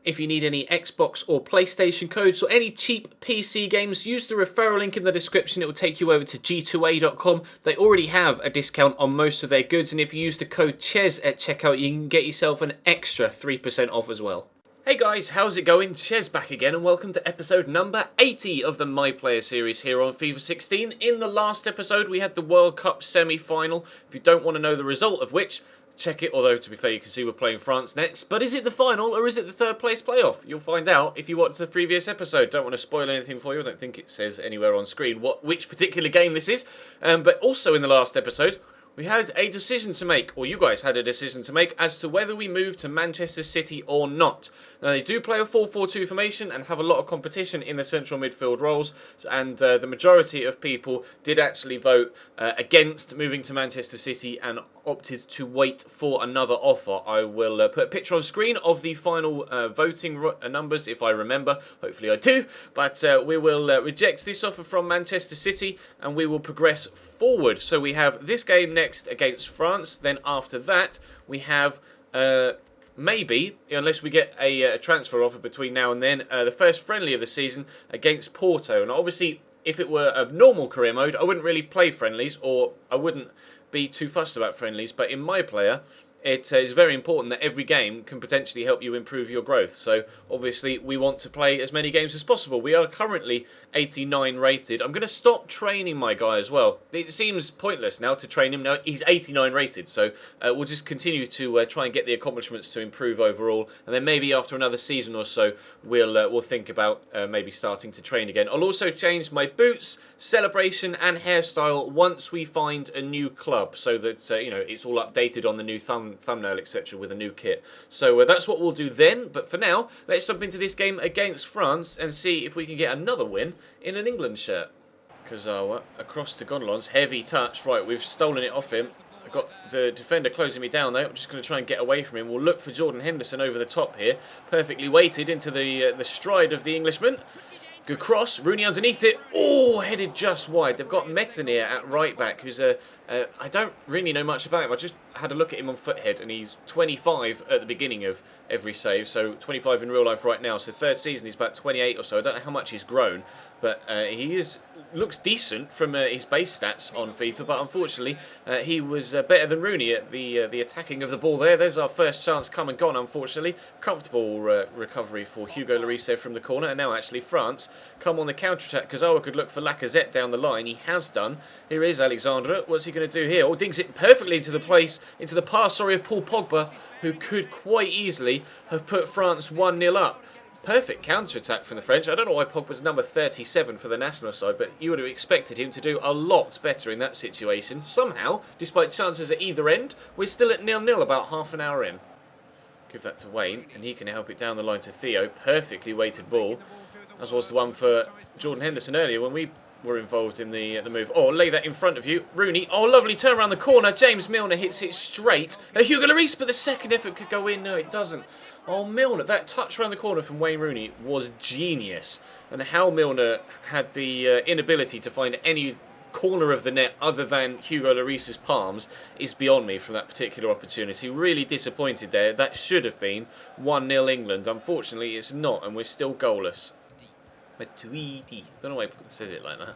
If you need any Xbox or PlayStation codes or any cheap PC games, use the referral link in the description. It will take you over to g2a.com. They already have a discount on most of their goods, and if you use the code CHES at checkout, you can get yourself an extra 3% off as well. Hey guys, how's it going? Ches back again, and welcome to episode number 80 of the My Player series here on FIFA 16. In the last episode, we had the World Cup semi-final. If you don't want to know the result of which, check it, although to be fair you can see we're playing France next. But is it the final or is it the third place playoff? You'll find out if you watch the previous episode. Don't want to spoil anything for you. I don't think it says anywhere on screen which particular game this is. But also in the last episode, we had a decision to make, or you guys had a decision to make, as to whether we move to Manchester City or not. Now, they do play a 4-4-2 formation and have a lot of competition in the central midfield roles, and the majority of people did actually vote against moving to Manchester City and opted to wait for another offer. I will put a picture on screen of the final voting numbers, if I remember. Hopefully I do. But we will reject this offer from Manchester City, and we will progress forward. So we have this game next against France. Then after that, we have maybe, unless we get a transfer offer between now and then, the first friendly of the season against Porto. And obviously, if it were a normal career mode, I wouldn't really play friendlies, or I wouldn't be too fussed about friendlies. But in my player, it is very important that every game can potentially help you improve your growth. So obviously we want to play as many games as possible. We are currently 89 rated. I'm going to stop training my guy as well. It seems pointless now to train him. Now he's 89 rated, so we'll just continue to try and get the accomplishments to improve overall, and then maybe after another season or so we'll think about maybe starting to train again. I'll also change my boots, celebration and hairstyle once we find a new club, so that you know, it's all updated on the new thumbnail, etc., with a new kit. So that's what we'll do then. But for now, let's jump into this game against France and see if we can get another win in an England shirt. Kazawa across to Gonalons, heavy touch. Right, we've stolen it off him. I've got the defender closing me down though. I'm just going to try and get away from him. We'll look for Jordan Henderson over the top here. Perfectly weighted into the stride of the Englishman. Good cross, Rooney underneath it. Oh, headed just wide. They've got Metanir at right back, who's I don't really know much about him. I just had a look at him on Foothead, and he's 25 at the beginning of every save, so 25 in real life right now. So third season, he's about 28 or so. I don't know how much he's grown, but he looks decent from his base stats on FIFA. But unfortunately, he was better than Rooney at the attacking of the ball there. There's our first chance come and gone, unfortunately. Comfortable recovery for Hugo Lloris from the corner, and now actually France come on the counter-attack. Kazawa could look for Lacazette down the line. He has done. Here is Alexandre. What's he going to do here? Oh, dings it perfectly into the pass, of Paul Pogba, who could quite easily have put France 1-0 up. Perfect counter-attack from the French. I don't know why Pogba's number 37 for the national side, but you would have expected him to do a lot better in that situation. Somehow, despite chances at either end, we're still at 0-0 about half an hour in. Give that to Wayne, and he can help it down the line to Theo. Perfectly weighted ball, as was the one for Jordan Henderson earlier when we were involved in the move. Oh, lay that in front of you. Rooney. Oh, lovely turn around the corner. James Milner hits it straight. Hugo Lloris, but the second effort could go in. No, it doesn't. Oh, Milner. That touch around the corner from Wayne Rooney was genius. And how Milner had the inability to find any corner of the net other than Hugo Lloris's palms is beyond me from that particular opportunity. Really disappointed there. That should have been 1-0 England. Unfortunately, it's not, and we're still goalless. Matuidi. Don't know why he says it like that.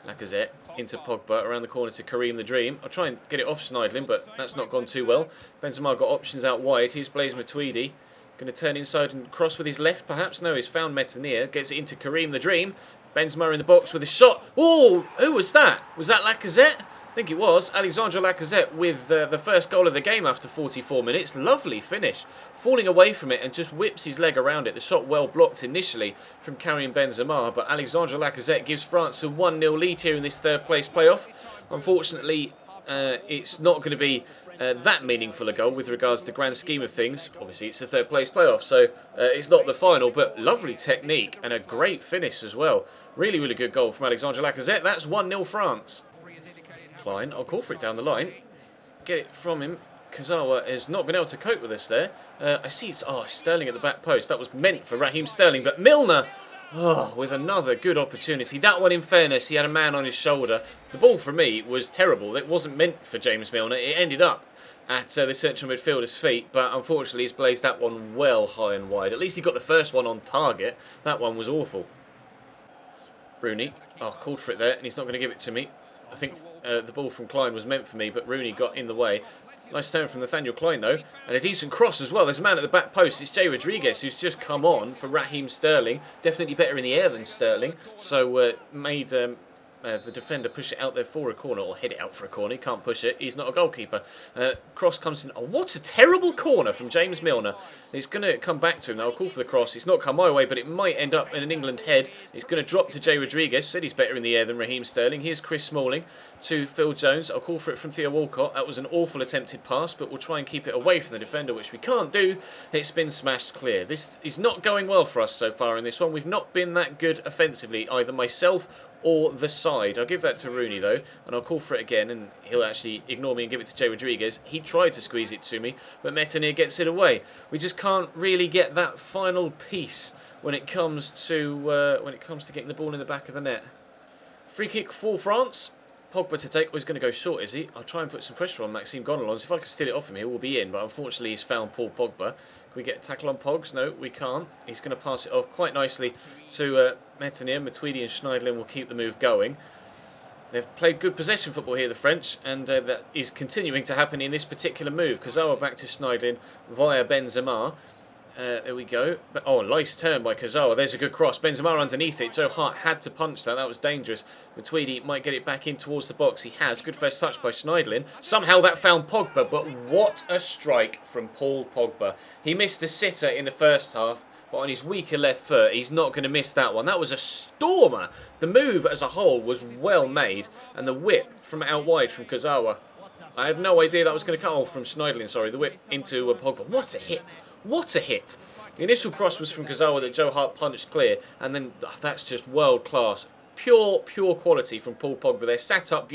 Lacazette into Pogba, around the corner to Kareem the Dream. I'll try and get it off Schneidlin, but that's not gone too well. Benzema got options out wide. Here's Blaise Matuidi. Going to turn inside and cross with his left, perhaps? No, he's found Metanir. Gets it into Kareem the Dream. Benzema in the box with a shot. Oh, who was that? Was that Lacazette? I think it was. Alexandre Lacazette with the first goal of the game after 44 minutes. Lovely finish. Falling away from it and just whips his leg around it. The shot well blocked initially from Karim Benzema, but Alexandre Lacazette gives France a 1-0 lead here in this third place playoff. Unfortunately, it's not going to be that meaningful a goal with regards to the grand scheme of things. Obviously, it's a third place playoff, so it's not the final, but lovely technique and a great finish as well. Really, really good goal from Alexandre Lacazette. That's 1-0 France. Line. I'll call for it down the line. Get it from him. Kazawa has not been able to cope with this there. I see it's Sterling at the back post. That was meant for Raheem Sterling, but Milner with another good opportunity. That one, in fairness, he had a man on his shoulder. The ball for me was terrible. It wasn't meant for James Milner. It ended up at the central midfielder's feet, but unfortunately he's blazed that one well high and wide. At least he got the first one on target. That one was awful. Rooney, called for it there, and he's not going to give it to me. I think the ball from Klein was meant for me, but Rooney got in the way. Nice turn from Nathaniel Klein, though, and a decent cross as well. There's a man at the back post. It's Jay Rodriguez, who's just come on for Raheem Sterling. Definitely better in the air than Sterling, so made the defender push it out there for a corner, or head it out for a corner. He can't push it. He's not a goalkeeper. Cross comes in. Oh, what a terrible corner from James Milner. It's going to come back to him now. I'll call for the cross. It's not come my way, but it might end up in an England head. It's going to drop to Jay Rodriguez. Said he's better in the air than Raheem Sterling. Here's Chris Smalling to Phil Jones. I'll call for it from Theo Walcott. That was an awful attempted pass, but we'll try and keep it away from the defender, which we can't do. It's been smashed clear. This is not going well for us so far in this one. We've not been that good offensively, either myself or the side. I'll give that to Rooney though, and I'll call for it again, and he'll actually ignore me and give it to Jay Rodriguez. He tried to squeeze it to me, but Metanir gets it away. We just can't really get that final piece when it comes to getting the ball in the back of the net. Free kick for France. Pogba to take. Oh, he's going to go short, is he? I'll try and put some pressure on Maxime Gonalons. If I can steal it off him here, we'll be in. But unfortunately, he's found Paul Pogba. Can we get a tackle on Pogs? No, we can't. He's going to pass it off quite nicely to Metanir. Matuidi and Schneidlin will keep the move going. They've played good possession football here, the French, and that is continuing to happen in this particular move. Kazawa back to Schneidlin via Benzema. There we go. But, nice turn by Kazawa. There's a good cross. Benzema underneath it. Joe Hart had to punch that. That was dangerous. Matuidi might get it back in towards the box. He has. Good first touch by Schneidlin. Somehow that found Pogba, but what a strike from Paul Pogba. He missed a sitter in the first half, but on his weaker left foot, he's not going to miss that one. That was a stormer. The move as a whole was well made, and the whip from out wide from Kazawa. I had no idea that was going to come from Schneidlin, sorry. The whip into Pogba. What a hit. What a hit. The initial cross was from Kazawa that Joe Hart punched clear, and then that's just world class. Pure quality from Paul Pogba there. Sat up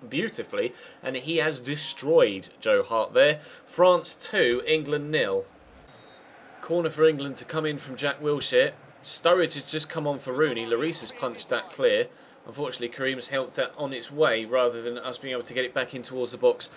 beautifully, and he has destroyed Joe Hart there. France 2, England 0. Corner for England to come in from Jack Wilshere. Sturridge has just come on for Rooney. Lloris has punched that clear. Unfortunately, Kareem's helped that on its way rather than us being able to get it back in towards the box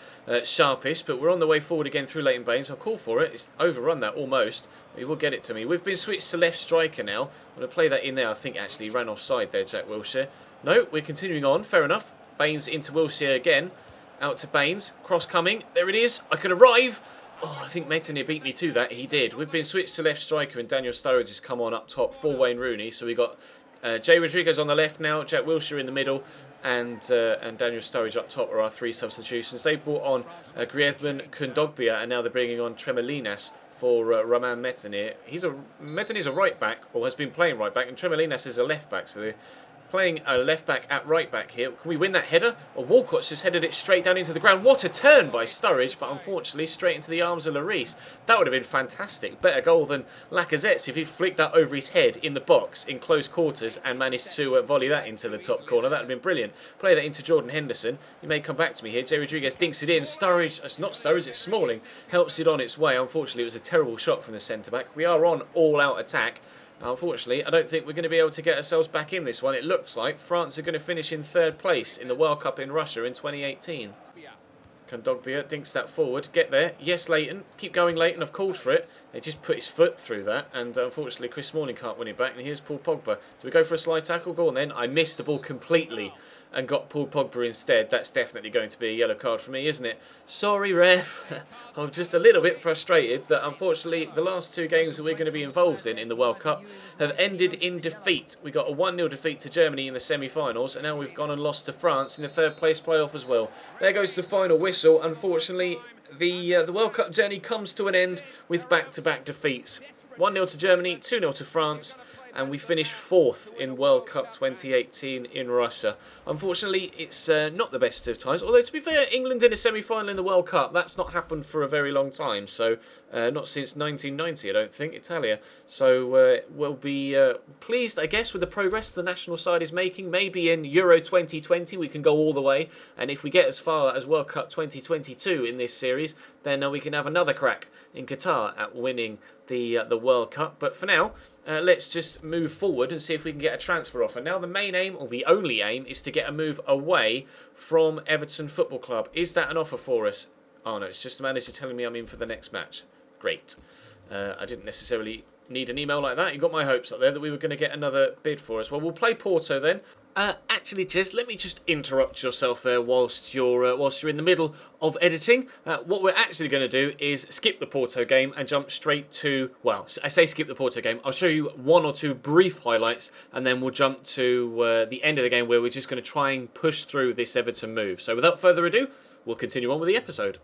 sharpish. But we're on the way forward again through Leighton Baines. I'll call for it. It's overrun that almost. He will get it to me. We've been switched to left striker now. I'm going to play that in there. I think actually he ran offside there, Jack Wilshere. No, we're continuing on. Fair enough. Baines into Wilshere again. Out to Baines. Cross coming. There it is. I can arrive. Oh, I think Metanir beat me to that. He did. We've been switched to left striker and Daniel Sturridge has come on up top for Wayne Rooney. So we got Jay Rodriguez on the left now, Jack Wilshere in the middle, and Daniel Sturridge up top are our three substitutions. They brought on Griezmann, Kondogbia, and now they're bringing on Tremolinas for Romain Metanir. Metanir's a right back, or has been playing right back, and Tremolinas is a left back, so they're playing a left back at right back here. Can we win that header? Or Walcott's just headed it straight down into the ground. What a turn by Sturridge, but unfortunately straight into the arms of Lloris. That would have been fantastic. Better goal than Lacazette's if he flicked that over his head in the box in close quarters and managed to volley that into the top corner. That would have been brilliant. Play that into Jordan Henderson. He may come back to me here. Jay Rodriguez dinks it in. Sturridge, it's not Sturridge, it's Smalling, helps it on its way. Unfortunately, it was a terrible shot from the centre-back. We are on all-out attack. Unfortunately, I don't think we're going to be able to get ourselves back in this one. It looks like France are going to finish in third place in the World Cup in Russia in 2018. Kondogbia dinks that forward. Get there. Yes, Leighton. Keep going, Leighton. I've called for it. They just put his foot through that, and unfortunately, Chris Smalling can't win it back. And here's Paul Pogba. Do we go for a slide tackle? Go on then. I missed the ball completely and got Paul Pogba instead. That's definitely going to be a yellow card for me, isn't it? Sorry, ref. I'm just a little bit frustrated that unfortunately the last two games that we're going to be involved in the World Cup have ended in defeat. We got a 1-0 defeat to Germany in the semi-finals, and now we've gone and lost to France in the third place playoff as well. There goes the final whistle. Unfortunately, the World Cup journey comes to an end with back-to-back defeats. 1-0 to Germany, 2-0 to France, and we finished fourth in World Cup 2018 in Russia. Unfortunately, it's not the best of times. Although, to be fair, England in a semi-final in the World Cup, that's not happened for a very long time. So, not since 1990, I don't think, Italia. So, we'll be pleased, I guess, with the progress the national side is making. Maybe in Euro 2020 we can go all the way. And if we get as far as World Cup 2022 in this series, then we can have another crack in Qatar at winning the World Cup. But for now, let's just move forward and see if we can get a transfer offer. Now the main aim, or the only aim, is to get a move away from Everton Football Club. Is that an offer for us? Oh no, it's just the manager telling me I'm in for the next match. Great. I didn't necessarily need an email like that. You got my hopes up there that we were going to get another bid for us. Well, we'll play Porto then. Actually, Jez, let me just interrupt yourself there whilst you're in the middle of editing. What we're actually going to do is skip the Porto game and jump straight to, well, I say skip the Porto game. I'll show you one or two brief highlights, and then we'll jump to the end of the game where we're just going to try and push through this Everton move. So without further ado, we'll continue on with the episode.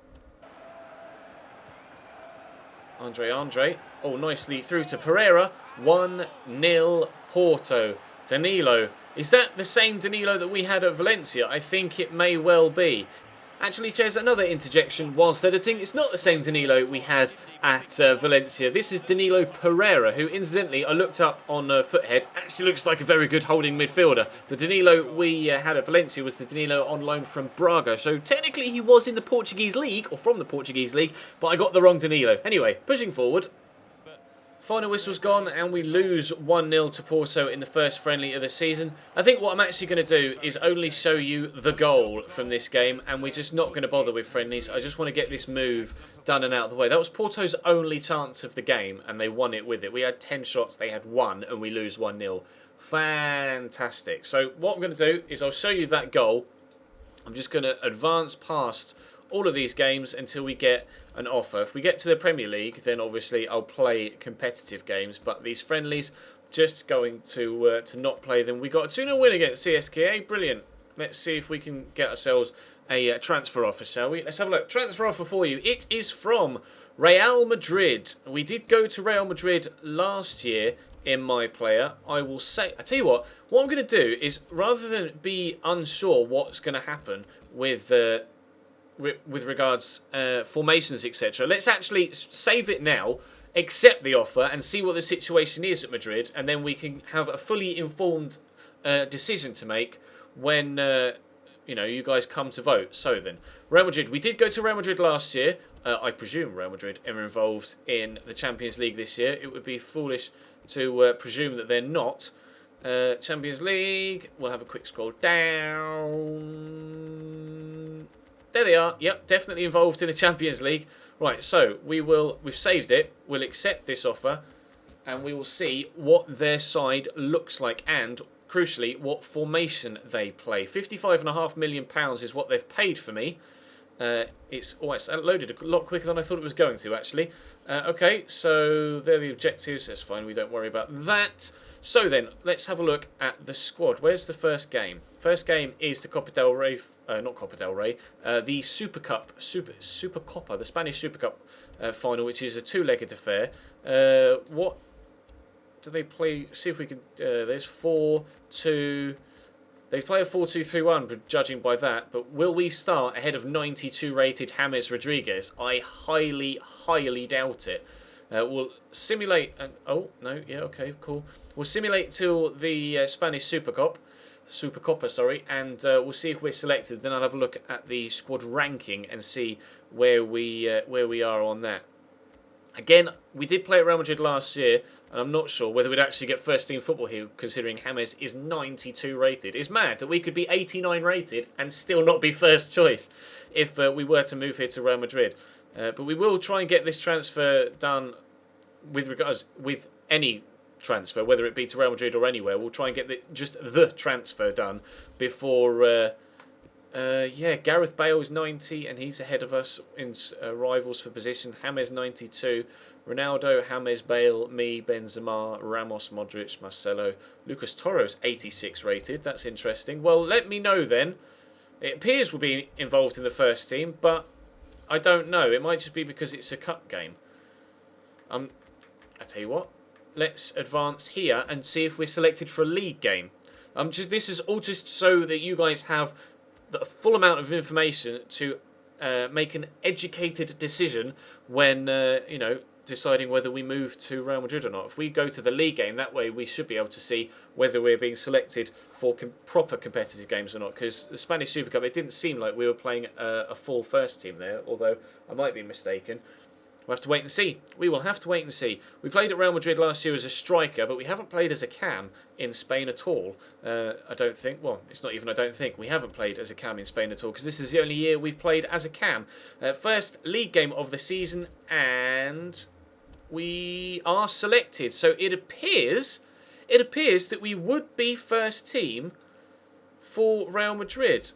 Andre. Oh, nicely through to Pereira. 1-0 Porto. Danilo. Is that the same Danilo that we had at Valencia? I think it may well be. Actually, Ches, another interjection whilst editing. It's not the same Danilo we had at Valencia. This is Danilo Pereira, who, incidentally, I looked up on Foothead, actually looks like a very good holding midfielder. The Danilo we had at Valencia was the Danilo on loan from Braga. So, technically, he was in the Portuguese league, or from the Portuguese league, but I got the wrong Danilo. Anyway, pushing forward. Final whistle's gone and we lose 1-0 to Porto in the first friendly of the season. I think what I'm actually going to do is only show you the goal from this game, and we're just not going to bother with friendlies. I just want to get this move done and out of the way. That was Porto's only chance of the game and they won it with it. We had 10 shots, they had 1, and we lose 1-0. Fantastic. So what I'm going to do is I'll show you that goal. I'm just going to advance past all of these games until we get an offer. If we get to the Premier League, then obviously I'll play competitive games, but these friendlies, just going to not play them. We got a 2-0 win against CSKA. Brilliant. Let's see if we can get ourselves a transfer offer, shall we? Let's have a look. Transfer offer for you. It is from Real Madrid. We did go to Real Madrid last year in my player. I will say, I tell you what I'm going to do is, rather than be unsure what's going to happen with regards formations, etc. Let's actually save it now, accept the offer, and see what the situation is at Madrid, and then we can have a fully informed decision to make when you guys come to vote. So then, Real Madrid. We did go to Real Madrid last year. I presume Real Madrid are involved in the Champions League this year. It would be foolish to presume that they're not. Champions League. We'll have a quick scroll down. There they are. Yep, definitely involved in the Champions League. Right, so we've saved it. We'll accept this offer, and we will see what their side looks like, and crucially, what formation they play. £55.5 million is what they've paid for me. It's loaded a lot quicker than I thought it was going to, actually. Okay, so they're the objectives. That's fine. We don't worry about that. So then, let's have a look at the squad. Where's the first game? First game is the Copa del Rey. Not Copa del Rey. The Super Cup, Super Copa, the Spanish Super Cup final, which is a two-legged affair. What do they play? See if we can. There's 4-2. They play a 4-2-3-1, judging by that. But will we start ahead of 92 rated James Rodriguez? I highly, highly doubt it. We'll simulate. Oh no, yeah, okay, cool. We'll simulate till the Spanish Supercopa, and we'll see if we're selected. Then I'll have a look at the squad ranking and see where we are on that. Again, we did play at Real Madrid last year, and I'm not sure whether we'd actually get first team football here, considering James is 92 rated. It's mad that we could be 89 rated and still not be first choice if we were to move here to Real Madrid. But we will try and get this transfer done with any transfer, whether it be to Real Madrid or anywhere. We'll try and get just the transfer done before. Gareth Bale is 90 and he's ahead of us in rivals for position. James 92, Ronaldo, James, Bale, me, Benzema, Ramos, Modric, Marcelo, Lucas Torres 86 rated. That's interesting. Well, let me know then. It appears we'll be involved in the first team, but I don't know. It might just be because it's a cup game. I tell you what. Let's advance here and see if we're selected for a league game. This is all just so that you guys have the full amount of information to make an educated decision when deciding whether we move to Real Madrid or not. If we go to the league game, that way we should be able to see whether we're being selected for proper competitive games or not. Because the Spanish Super Cup, it didn't seem like we were playing a full first team there, although I might be mistaken. We'll have to wait and see. We will have to wait and see. We played at Real Madrid last year as a striker, but we haven't played as a cam in Spain at all. I don't think. Well, it's not even I don't think. We haven't played as a cam in Spain at all, because this is the only year we've played as a cam. First league game of the season, and we are selected. So it appears that we would be first team for Real Madrid.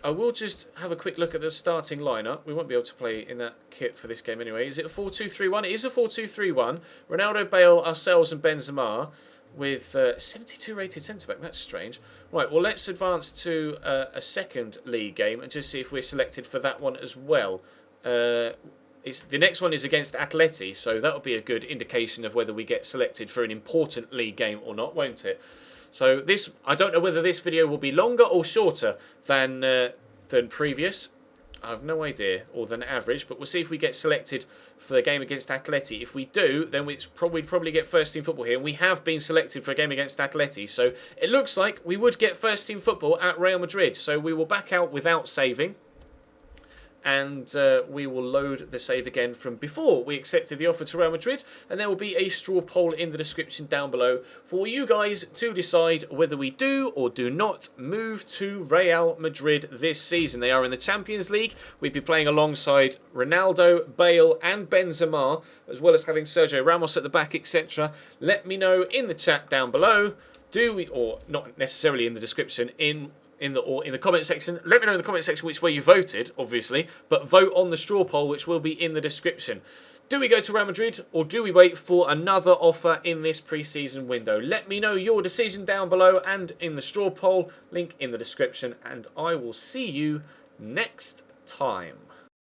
I will just have a quick look at the starting lineup. We won't be able to play in that kit for this game anyway. Is it a 4-2-3-1? It is a 4-2-3-1. Ronaldo, Bale, ourselves and Benzema with 72 rated centre-back. That's strange. Right, well, let's advance to a second league game and just see if we're selected for that one as well. The next one is against Atleti, so that'll be a good indication of whether we get selected for an important league game or not, won't it? So this, I don't know whether this video will be longer or shorter than previous. I have no idea, or than average, but we'll see if we get selected for the game against Atleti. If we do, then we'd probably get first team football here, and we have been selected for a game against Atleti. So it looks like we would get first team football at Real Madrid. So we will back out without saving. And we will load the save again from before we accepted the offer to Real Madrid, and there will be a straw poll in the description down below for you guys to decide whether we do or do not move to Real Madrid this season. They are in the Champions League. We'd be playing alongside Ronaldo, Bale and Benzema, as well as having Sergio Ramos at the back, etc. Let me know in the chat down below, or not necessarily in the description, in the comment section. Let me know in the comment section which way you voted, obviously, but vote on the straw poll, which will be in the description. Do we go to Real Madrid, or do we wait for another offer in this pre-season window? Let me know your decision down below and in the straw poll, link in the description, and I will see you next time.